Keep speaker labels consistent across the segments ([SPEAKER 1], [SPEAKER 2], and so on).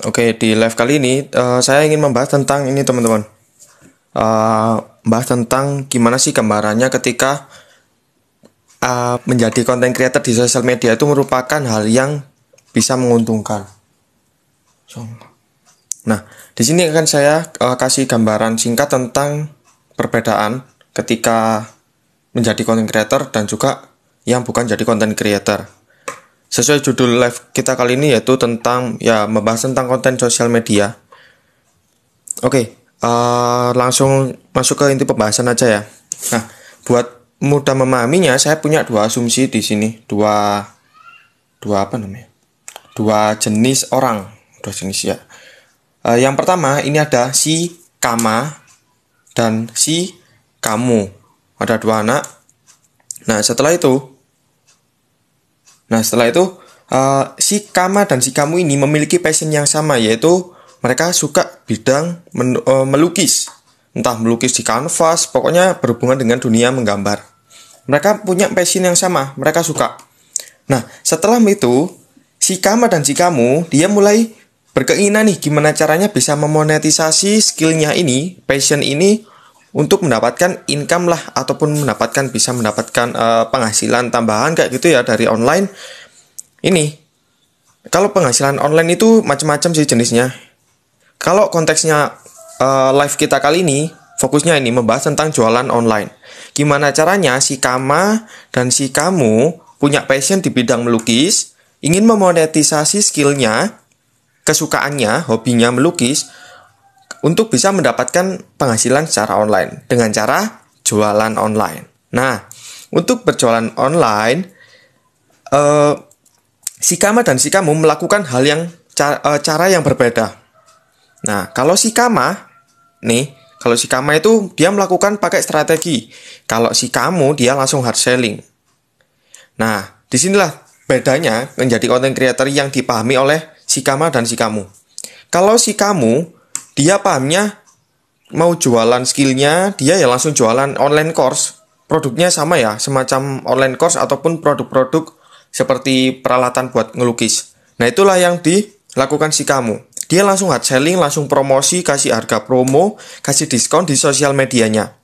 [SPEAKER 1] Oke, di live kali ini saya ingin membahas tentang ini teman-teman. Bahas tentang gimana sih gambarannya ketika menjadi content creator di sosial media itu merupakan hal yang bisa menguntungkan. Nah, di sini akan saya kasih gambaran singkat tentang perbedaan ketika menjadi content creator dan juga yang bukan jadi content creator. Sesuai judul live kita kali ini yaitu tentang membahas tentang konten sosial media. Oke, langsung masuk ke inti pembahasan aja ya. Nah, buat mudah memahaminya, saya punya dua asumsi di sini, dua jenis orang, dua jenis ya. Yang pertama ini ada si kama dan si kamu. Ada dua anak. Nah setelah itu si kama dan si kamu ini memiliki passion yang sama, yaitu mereka suka bidang melukis. Entah melukis di kanvas, pokoknya berhubungan dengan dunia menggambar. Mereka punya passion yang sama, mereka suka. Nah setelah itu si kama dan si kamu dia mulai berkeinginan nih gimana caranya bisa memonetisasi skillnya ini, passion ini, untuk mendapatkan income lah, ataupun bisa mendapatkan penghasilan tambahan kayak gitu ya dari online. Ini kalau penghasilan online itu macam-macam sih jenisnya. Kalau konteksnya live kita kali ini fokusnya ini membahas tentang jualan online. Gimana caranya si kama dan si kamu punya passion di bidang melukis, ingin memonetisasi skillnya, kesukaannya, hobinya melukis, untuk bisa mendapatkan penghasilan secara online dengan cara jualan online. Nah, untuk berjualan online, si kama dan si kamu melakukan hal yang cara yang berbeda. Nah, kalau si kama itu dia melakukan pakai strategi. Kalau si kamu dia langsung hard selling. Nah, disinilah bedanya menjadi content creator yang dipahami oleh si kama dan si kamu. Kalau si kamu dia pahamnya mau jualan skillnya, dia ya langsung jualan online course. Produknya sama ya, semacam online course ataupun produk-produk seperti peralatan buat ngelukis. Nah itulah yang dilakukan si kamu. Dia langsung hard selling, langsung promosi, kasih harga promo, kasih diskon di sosial medianya.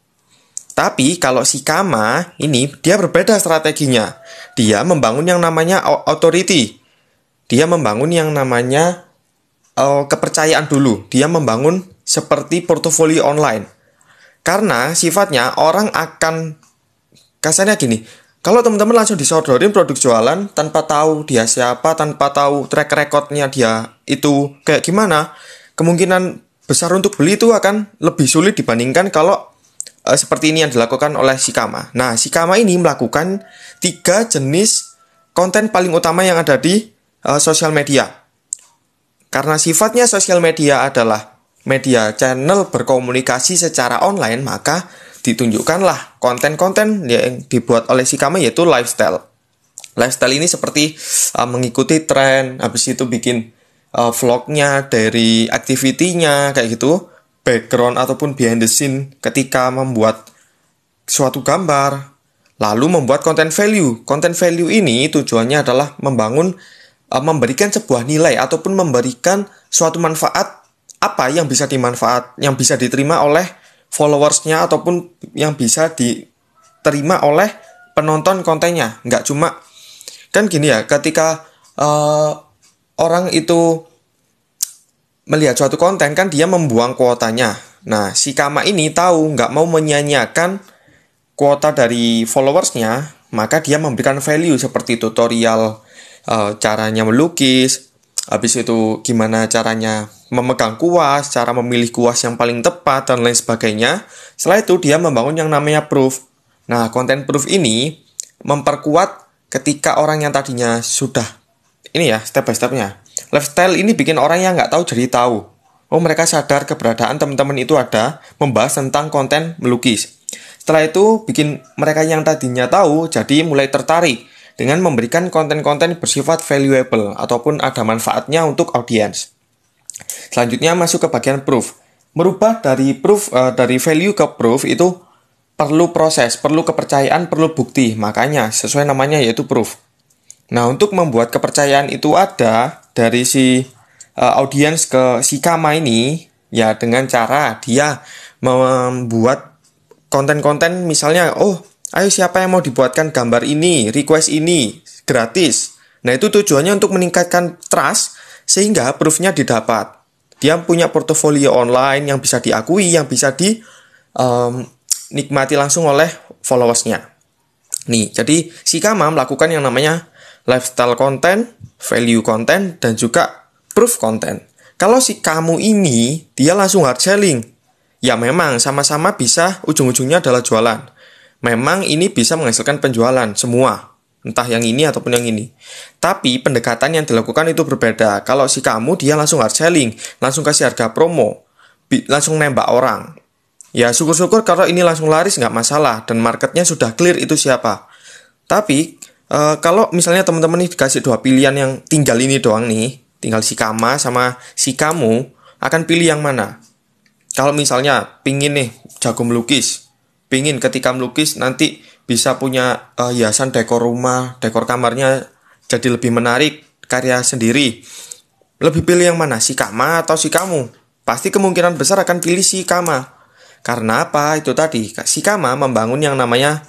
[SPEAKER 1] Tapi kalau si kama ini dia berbeda strateginya. Dia membangun yang namanya authority. Dia membangun yang namanya kepercayaan dulu. Dia membangun seperti portofolio online. Karena sifatnya orang akan, kasarnya gini, kalau teman-teman langsung disodorin produk jualan tanpa tahu dia siapa, tanpa tahu track recordnya dia itu kayak gimana, kemungkinan besar untuk beli itu akan lebih sulit dibandingkan kalau seperti ini yang dilakukan oleh si kama. Nah, si kama ini melakukan 3 jenis konten paling utama yang ada di sosial media. Karena sifatnya sosial media adalah media channel berkomunikasi secara online, maka ditunjukkanlah konten-konten yang dibuat oleh si kama, yaitu lifestyle. Lifestyle ini seperti mengikuti tren, habis itu bikin vlognya dari activity-nya kayak gitu, background ataupun behind the scene ketika membuat suatu gambar, lalu membuat konten value. Konten value ini tujuannya adalah memberikan sebuah nilai ataupun memberikan suatu manfaat apa yang bisa diterima oleh followersnya ataupun yang bisa diterima oleh penonton kontennya. Nggak cuma kan gini ya, ketika orang itu melihat suatu konten kan dia membuang kuotanya. Nah si kama ini tahu nggak mau menyia-nyiakan kuota dari followersnya, maka dia memberikan value seperti tutorial caranya melukis, habis itu gimana caranya memegang kuas, cara memilih kuas yang paling tepat, dan lain sebagainya. Setelah itu dia membangun yang namanya proof. Nah, konten proof ini memperkuat ketika orang yang tadinya sudah, ini ya step by stepnya. Lifestyle ini bikin orang yang nggak tahu jadi tahu. Oh, mereka sadar keberadaan teman-teman itu ada membahas tentang konten melukis. Setelah itu bikin mereka yang tadinya tahu jadi mulai tertarik dengan memberikan konten-konten bersifat valuable ataupun ada manfaatnya untuk audiens. Selanjutnya masuk ke bagian proof. Merubah dari value ke proof itu perlu proses, perlu kepercayaan, perlu bukti. Makanya sesuai namanya yaitu proof. Nah, untuk membuat kepercayaan itu ada dari si audiens ke si Kama ini ya dengan cara dia membuat konten-konten misalnya, oh ayo siapa yang mau dibuatkan gambar ini, request ini, gratis. Nah itu tujuannya untuk meningkatkan trust sehingga proof-nya didapat. Dia punya portofolio online yang bisa diakui, yang bisa dinikmati langsung oleh followersnya. Nih, jadi si Kama melakukan yang namanya lifestyle content, value content, dan juga proof content. Kalau si kamu ini, dia langsung hard selling. Ya memang, sama-sama bisa ujung-ujungnya adalah jualan. Memang ini bisa menghasilkan penjualan, semua. Entah yang ini ataupun yang ini. Tapi pendekatan yang dilakukan itu berbeda. Kalau si kamu, dia langsung hard selling. Langsung kasih harga promo. Langsung nembak orang. Ya syukur-syukur kalau ini langsung laris nggak masalah. Dan marketnya sudah clear itu siapa. Tapi kalau misalnya teman-teman nih dikasih dua pilihan yang tinggal ini doang nih, tinggal si Kama sama si kamu, akan pilih yang mana? Kalau misalnya pingin nih jago melukis, pingin ketika melukis nanti bisa punya hiasan dekor rumah, dekor kamarnya jadi lebih menarik, karya sendiri. Lebih pilih yang mana? Si Kama atau si kamu? Pasti kemungkinan besar akan pilih si Kama. Karena apa? Itu tadi, si Kama membangun yang namanya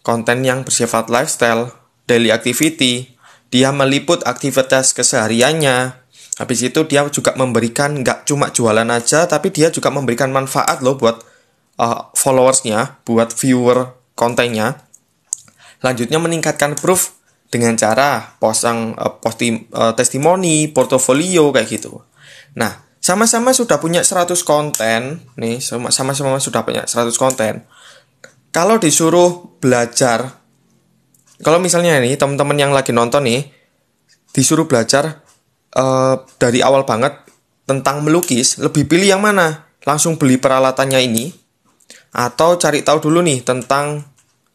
[SPEAKER 1] konten yang bersifat lifestyle, daily activity, dia meliput aktivitas kesehariannya. Habis itu dia juga memberikan nggak cuma jualan aja, tapi dia juga memberikan manfaat loh buat followersnya, buat viewer kontennya. Lanjutnya meningkatkan proof dengan cara posting testimoni, portofolio kayak gitu. Nah, sama-sama sudah punya 100 konten, nih sama-sama sudah punya 100 konten. Kalau disuruh belajar, kalau misalnya nih teman-teman yang lagi nonton nih disuruh belajar dari awal banget tentang melukis, lebih pilih yang mana? Langsung beli peralatannya ini atau cari tahu dulu nih tentang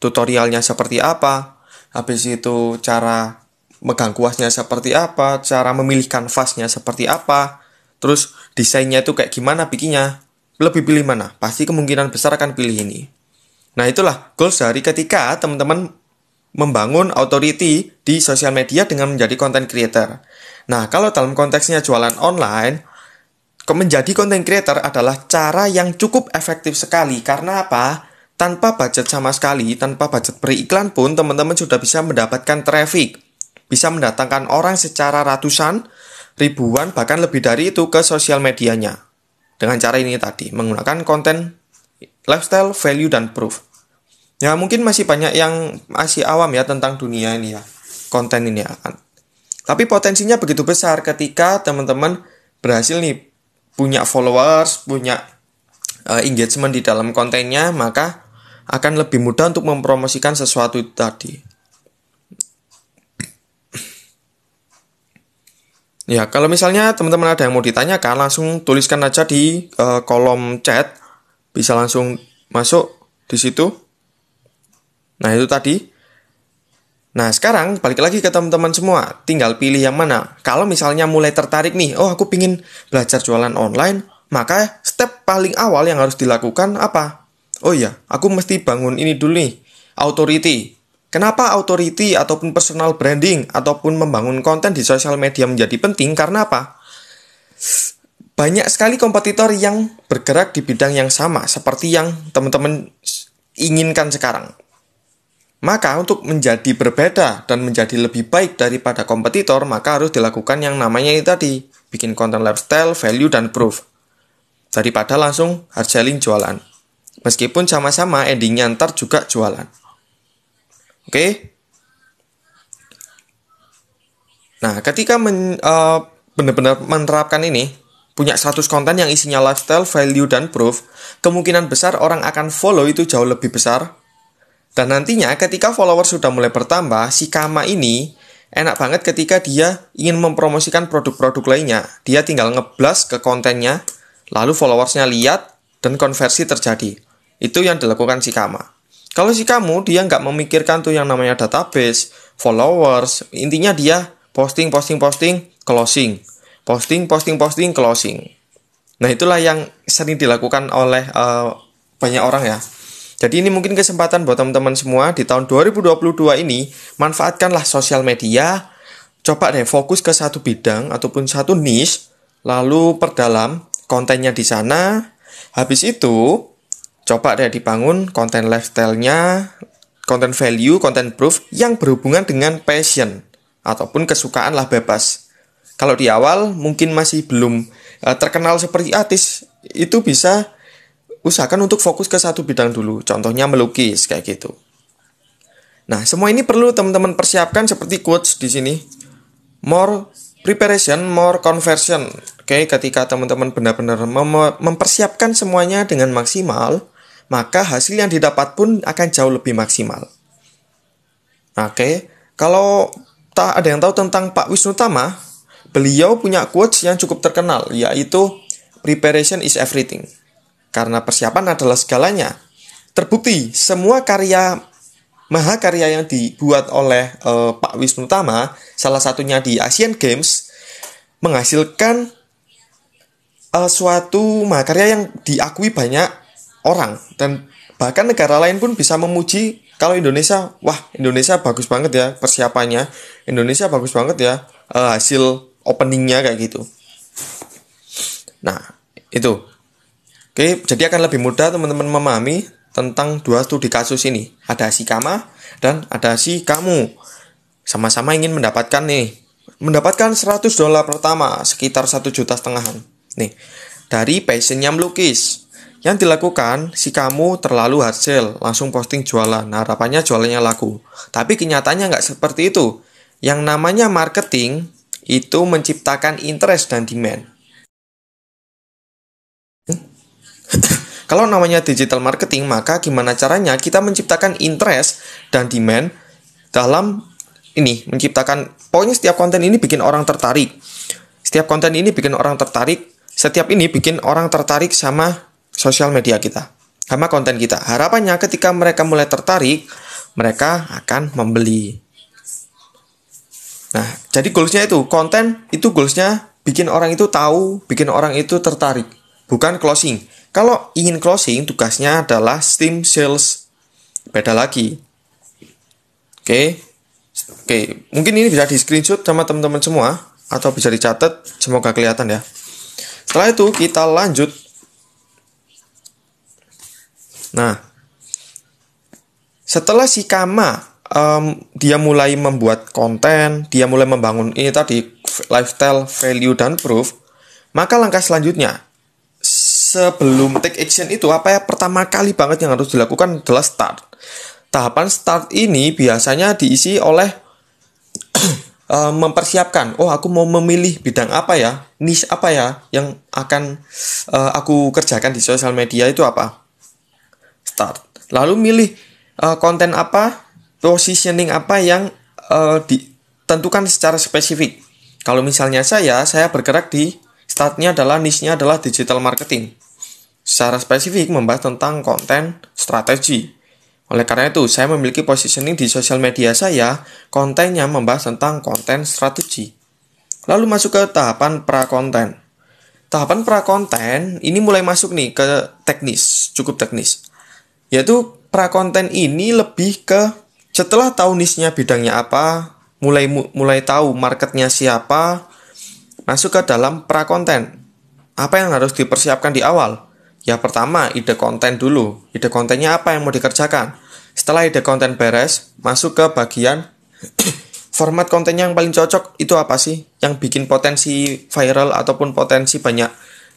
[SPEAKER 1] tutorialnya seperti apa, habis itu cara megang kuasnya seperti apa, cara memilih kanvasnya seperti apa, terus desainnya itu kayak gimana bikinnya. Lebih pilih mana? Pasti kemungkinan besar akan pilih ini. Nah itulah goals dari ketika teman-teman membangun authority di sosial media dengan menjadi content creator. Nah, kalau dalam konteksnya jualan online, menjadi content creator adalah cara yang cukup efektif sekali. Karena apa? Tanpa budget sama sekali, tanpa budget beriklan pun, teman-teman sudah bisa mendapatkan traffic. Bisa mendatangkan orang secara ratusan, ribuan, bahkan lebih dari itu ke sosial medianya. Dengan cara ini tadi, menggunakan konten lifestyle, value, dan proof. Ya mungkin masih banyak yang masih awam ya tentang dunia ini ya, konten ini akan. Tapi potensinya begitu besar ketika teman-teman berhasil nih punya followers, punya engagement di dalam kontennya, maka akan lebih mudah untuk mempromosikan sesuatu itu tadi. Ya kalau misalnya teman-teman ada yang mau ditanyakan, langsung tuliskan aja di kolom chat, bisa langsung masuk di situ. Nah itu tadi. Nah sekarang balik lagi ke teman-teman semua. Tinggal pilih yang mana. Kalau misalnya mulai tertarik nih, oh aku pingin belajar jualan online, maka step paling awal yang harus dilakukan apa? Oh iya, aku mesti bangun ini dulu nih, authority. Kenapa authority ataupun personal branding ataupun membangun konten di sosial media menjadi penting? Karena apa? Banyak sekali kompetitor yang bergerak di bidang yang sama seperti yang teman-teman inginkan sekarang. Maka untuk menjadi berbeda dan menjadi lebih baik daripada kompetitor, maka harus dilakukan yang namanya ini tadi, bikin konten lifestyle, value, dan proof. Daripada langsung hard selling jualan. Meskipun sama-sama endingnya ntar juga jualan. Oke? Nah, ketika benar-benar menerapkan ini, punya 100 konten yang isinya lifestyle, value, dan proof, kemungkinan besar orang akan follow itu jauh lebih besar. Dan nantinya ketika follower sudah mulai bertambah, si Kama ini enak banget ketika dia ingin mempromosikan produk-produk lainnya. Dia tinggal ngeblas ke kontennya, lalu followersnya lihat, dan konversi terjadi. Itu yang dilakukan si Kama. Kalau si kamu, dia nggak memikirkan tuh yang namanya database, followers. Intinya dia posting, closing. Posting, closing. Nah itulah yang sering dilakukan oleh banyak orang ya. Jadi ini mungkin kesempatan buat teman-teman semua di tahun 2022 ini, manfaatkanlah sosial media, coba deh fokus ke satu bidang ataupun satu niche, lalu perdalam kontennya di sana. Habis itu, coba deh dibangun konten lifestyle-nya, konten value, konten proof yang berhubungan dengan passion ataupun kesukaan lah, bebas. Kalau di awal mungkin masih belum terkenal seperti artis, itu bisa usahakan untuk fokus ke satu bidang dulu. Contohnya melukis kayak gitu. Nah, semua ini perlu teman-teman persiapkan seperti quotes di sini. More preparation, more conversion. Oke, ketika teman-teman benar-benar mempersiapkan semuanya dengan maksimal, maka hasil yang didapat pun akan jauh lebih maksimal. Oke, kalau tak ada yang tahu tentang Pak Wisnu Tama, beliau punya quotes yang cukup terkenal, yaitu preparation is everything. Karena persiapan adalah segalanya. Terbukti, semua mahakarya yang dibuat oleh Pak Wisnu Tama, salah satunya di Asian Games, menghasilkan suatu mahakarya yang diakui banyak orang. Dan bahkan negara lain pun bisa memuji kalau Indonesia, wah Indonesia bagus banget ya persiapannya, Indonesia bagus banget ya hasil openingnya kayak gitu. Nah, itu. Oke, jadi akan lebih mudah teman-teman memahami tentang dua studi kasus ini. Ada si Kama dan ada si kamu. Sama-sama ingin mendapatkan $100 pertama, sekitar 1,5 juta. Nih, dari passionnya melukis. Yang dilakukan, si kamu terlalu hard sell, langsung posting jualan. Harapannya jualannya laku. Tapi kenyataannya nggak seperti itu. Yang namanya marketing itu menciptakan interest dan demand. Kalau namanya digital marketing, maka gimana caranya kita menciptakan interest dan demand dalam ini, menciptakan, pokoknya setiap konten ini bikin orang tertarik. Setiap konten ini bikin orang tertarik, setiap ini bikin orang tertarik sama sosial media kita, sama konten kita. Harapannya ketika mereka mulai tertarik, mereka akan membeli. Nah, jadi goalsnya itu, konten itu goalsnya bikin orang itu tahu, bikin orang itu tertarik, bukan closing. Kalau ingin closing, tugasnya adalah steam sales. Beda lagi. Oke, mungkin ini bisa di screenshot sama teman-teman semua, atau bisa dicatat, semoga kelihatan ya. Setelah itu kita lanjut. Nah, setelah si Kama dia mulai membuat konten, dia mulai membangun ini tadi lifestyle, value, dan proof, maka langkah selanjutnya sebelum take action itu pertama kali banget yang harus dilakukan adalah start. Tahapan start ini biasanya diisi oleh mempersiapkan, aku mau memilih bidang apa ya, niche apa ya yang akan aku kerjakan di sosial media itu apa. Start. Lalu milih konten apa, positioning apa yang ditentukan secara spesifik. Kalau misalnya saya bergerak di startnya adalah niche-nya adalah digital marketing. Secara spesifik membahas tentang konten strategi. Oleh karena itu, saya memiliki positioning di sosial media saya, kontennya membahas tentang konten strategi. Lalu masuk ke tahapan pra-konten. Tahapan pra-konten ini mulai masuk nih ke teknis, cukup teknis. Yaitu pra-konten ini lebih ke setelah tahu niche-nya bidangnya apa, mulai tahu marketnya siapa, masuk ke dalam pra-konten. Apa yang harus dipersiapkan di awal? Ya pertama, ide konten dulu. Ide kontennya apa yang mau dikerjakan? Setelah ide konten beres, masuk ke bagian format kontennya yang paling cocok itu apa sih? Yang bikin potensi viral ataupun potensi banyak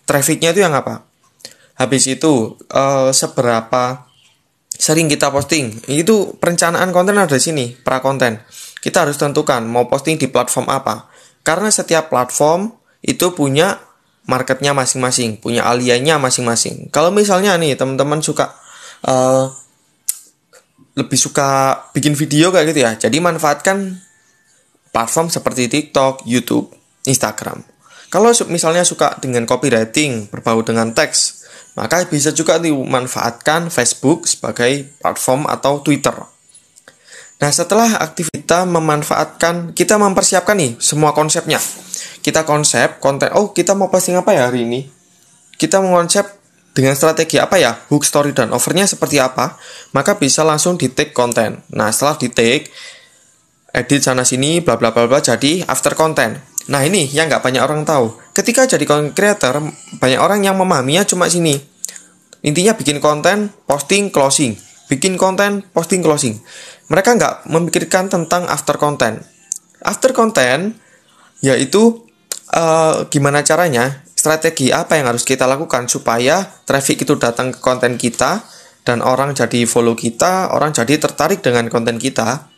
[SPEAKER 1] trafficnya itu yang apa? Habis itu, seberapa sering kita posting? Itu perencanaan konten ada di sini, pra-konten. Kita harus tentukan mau posting di platform apa. Karena setiap platform itu punya marketnya masing-masing, punya aliannya masing-masing. Kalau misalnya nih teman-teman suka lebih suka bikin video kayak gitu ya, jadi manfaatkan platform seperti TikTok, YouTube, Instagram. Kalau misalnya suka dengan copywriting berbau dengan teks, maka bisa juga dimanfaatkan Facebook sebagai platform atau Twitter. Nah, setelah aktivitas memanfaatkan, kita mempersiapkan nih semua konsepnya. Kita konsep konten, kita mau posting apa ya hari ini? Kita mengonsep dengan strategi apa ya? Hook, story, dan overnya seperti apa? Maka bisa langsung di take konten. Nah, setelah di take, edit sana sini, bla bla bla bla, jadi after content. Nah, ini yang nggak banyak orang tahu. ketika jadi content creator, banyak orang yang memahaminya cuma sini. Intinya bikin konten, posting, closing. Bikin konten, posting, closing. Mereka nggak memikirkan tentang after content. After content, yaitu gimana caranya, strategi apa yang harus kita lakukan supaya traffic itu datang ke konten kita, dan orang jadi follow kita, orang jadi tertarik dengan konten kita.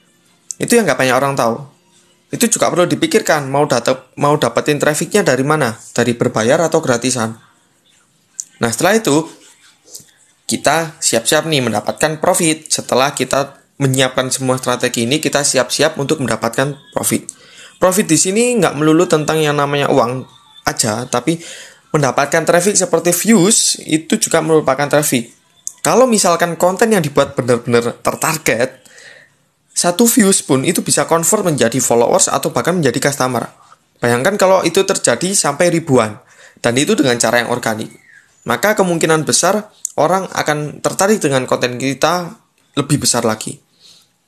[SPEAKER 1] Itu yang nggak banyak orang tahu. Itu juga perlu dipikirkan, mau dapetin trafficnya dari mana? Dari berbayar atau gratisan? Nah, setelah itu, kita siap-siap nih mendapatkan profit. Setelah kita menyiapkan semua strategi ini, kita siap-siap untuk mendapatkan profit. Profit di sini nggak melulu tentang yang namanya uang aja, tapi mendapatkan traffic seperti views, itu juga merupakan traffic. Kalau misalkan konten yang dibuat benar-benar tertarget, satu views pun itu bisa convert menjadi followers atau bahkan menjadi customer. Bayangkan kalau itu terjadi sampai ribuan, dan itu dengan cara yang organik. Maka kemungkinan besar orang akan tertarik dengan konten kita lebih besar lagi.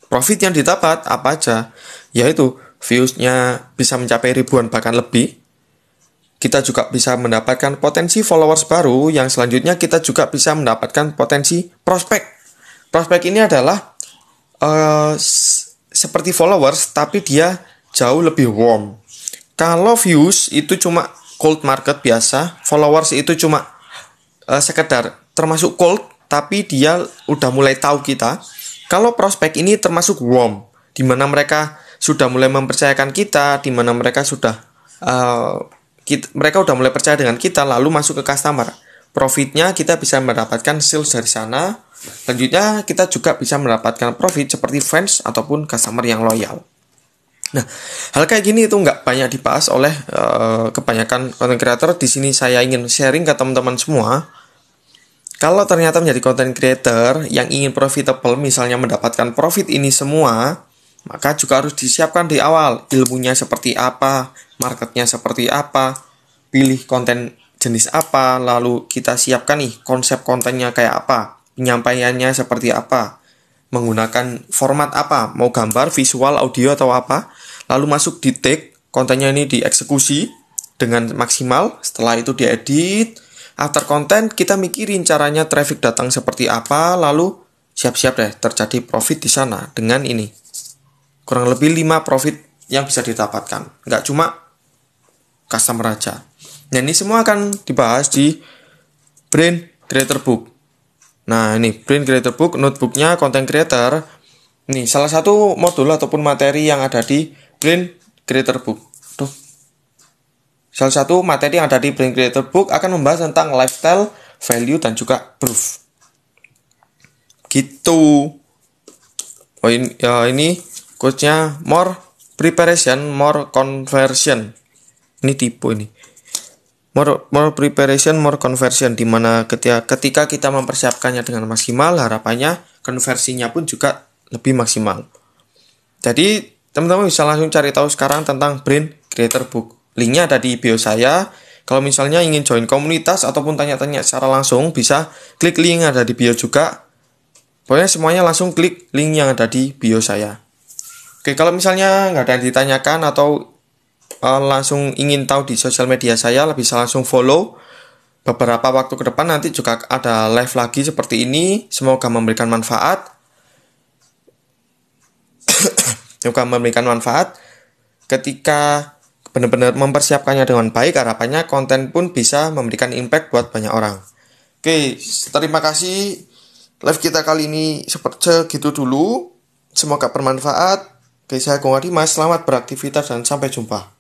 [SPEAKER 1] Profit yang didapat apa aja? Yaitu views-nya bisa mencapai ribuan bahkan lebih. Kita juga bisa mendapatkan potensi followers baru, yang selanjutnya kita juga bisa mendapatkan potensi prospek. Prospek ini adalah seperti followers, tapi dia jauh lebih warm. Kalau views itu cuma cold market biasa, followers itu cuma sekedar termasuk cold, tapi dia udah mulai tahu kita. Kalau prospek ini termasuk warm, di mana mereka sudah mulai mempercayakan kita, di mana mereka mereka udah mulai percaya dengan kita, lalu masuk ke customer. Profitnya kita bisa mendapatkan sales dari sana. Selanjutnya kita juga bisa mendapatkan profit seperti fans ataupun customer yang loyal. Nah, hal kayak gini itu nggak banyak dibahas oleh kebanyakan content creator. Di sini saya ingin sharing ke teman-teman semua. Kalau ternyata menjadi content creator yang ingin profitable, misalnya mendapatkan profit ini semua, maka juga harus disiapkan di awal. Ilmunya seperti apa, marketnya seperti apa, pilih konten jenis apa, lalu kita siapkan nih konsep kontennya kayak apa, penyampaiannya seperti apa, menggunakan format apa, mau gambar, visual, audio atau apa, lalu masuk di take, kontennya ini dieksekusi dengan maksimal, setelah itu diedit, after content kita mikirin caranya traffic datang seperti apa, lalu siap-siap deh terjadi profit di sana dengan ini. Kurang lebih 5 profit yang bisa didapatkan, nggak cuma customer aja. Nah, ini semua akan dibahas di Brain Creator Book. Nah, ini Brain Creator Book, notebooknya content creator. Ini salah satu modul ataupun materi yang ada di Brain Creator Book. Tuh. Salah satu materi yang ada di Brain Creator Book akan membahas tentang lifestyle, value, dan juga proof. Gitu. Oh, ini quotes-nya more preparation, more conversion. Ini tipe ini. More preparation, more conversion, dimana ketika kita mempersiapkannya dengan maksimal, harapannya konversinya pun juga lebih maksimal. Jadi teman-teman bisa langsung cari tahu sekarang tentang Brain Creator Book. Linknya ada di bio saya. Kalau misalnya ingin join komunitas ataupun tanya-tanya secara langsung, bisa klik link yang ada di bio juga. Pokoknya semuanya langsung klik link yang ada di bio saya. Oke, kalau misalnya nggak ada yang ditanyakan atau langsung ingin tahu di sosial media saya, bisa langsung follow. Beberapa waktu ke depan nanti juga ada live lagi seperti ini. Semoga memberikan manfaat. Semoga memberikan manfaat. Ketika benar-benar mempersiapkannya dengan baik, harapannya konten pun bisa memberikan impact buat banyak orang. Oke, terima kasih. Live kita kali ini segitu dulu. Semoga bermanfaat. Oke, saya Gong Dimas. Selamat beraktivitas dan sampai jumpa.